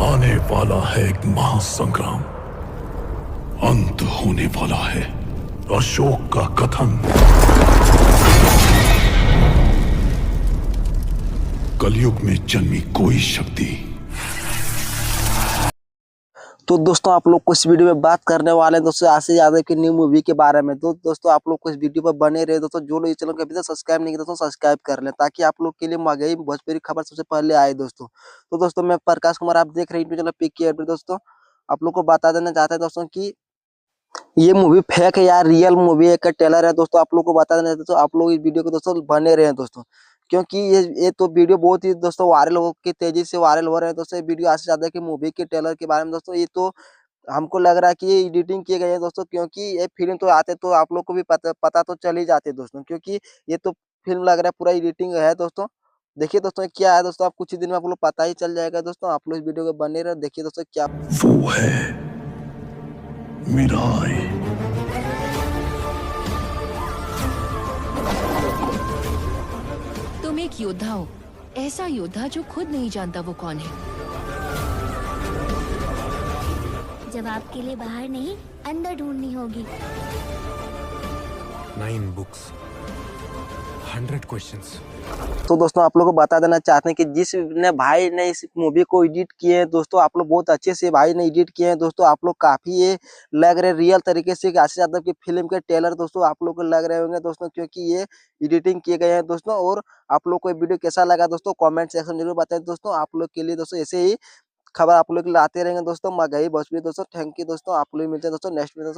आने वाला है एक महासंग्राम, अंत होने वाला है अशोक का कथन। कलयुग में जन्मी कोई शक्ति। तो दोस्तों आप लोग को इस वीडियो में बात करने वाले हैं दोस्तों आशीष यादव की न्यू मूवी के बारे में। तो दोस्तों आप लोग को इस वीडियो पर बने रहे दोस्तों। जो लोग इस चैनल को अभी तक सब्सक्राइब नहीं किया दोस्तों सब्सक्राइब कर लें, ताकि आप लोग के लिए महंगाई भोजपुरी खबर सबसे पहले आए दोस्तों। तो दोस्तों मैं प्रकाश कुमार, आप देख रहे हैं चैनल पिक की। दोस्तों आप लोग को बता देना चाहते हैं दोस्तों की ये मूवी फेक है या रियल मूवी है का ट्रेलर है दोस्तों। आप लोग को बता देना दोस्तों, आप लोग इस वीडियो को दोस्तों बने रहे हैं दोस्तों, क्योंकि ये तो वीडियो बहुत ही दोस्तों वायरल हो के तेजी से वायरल हो रहे हैं दोस्तों। ये वीडियो आशीष यादव की मूवी के ट्रेलर के बारे में दोस्तों। ये तो हमको लग रहा है कि ये एडिटिंग किए गए हैं दोस्तों, क्योंकि ये फिल्म तो आते तो आप लोग को भी पता तो चल ही जाते दोस्तों, क्योंकि ये तो फिल्म लग रहा है पूरा एडिटिंग है दोस्तों। देखिए दोस्तों ये क्या है दोस्तों, आप कुछ ही दिन में आप लोग पता ही चल जाएगा दोस्तों। आप लोग इस वीडियो को बने रहे, देखिए दोस्तों क्या वो है मिराई। तुम एक योद्धा हो, ऐसा योद्धा जो खुद नहीं जानता वो कौन है। जवाब के लिए बाहर नहीं अंदर ढूंढनी होगी। 9 books, 100 questions। तो दोस्तों आप लोग को बता देना चाहते हैं कि जिसने भाई ने इस मूवी को एडिट किए हैं दोस्तों, आप लोग बहुत अच्छे से भाई ने एडिट किए हैं दोस्तों। आप लोग काफी ये लग रहे रियल तरीके से आशीष यादव की फिल्म के ट्रेलर दोस्तों आप लोग को लग रहे होंगे दोस्तों, क्योंकि ये एडिटिंग किए गए हैं दोस्तों। और आप लोग को ये वीडियो कैसा लगा दोस्तों कमेंट सेक्शन में जरूर बताएं दोस्तों। आप लोग के लिए दोस्तों ऐसे ही खबर आप लोग के लिए आते रहेंगे दोस्तों महंगाई भोजपुरी दोस्तों। थैंक यू दोस्तों, आप लोग मिलते हैं दोस्तों नेक्स्ट वीडियो दोस्तों।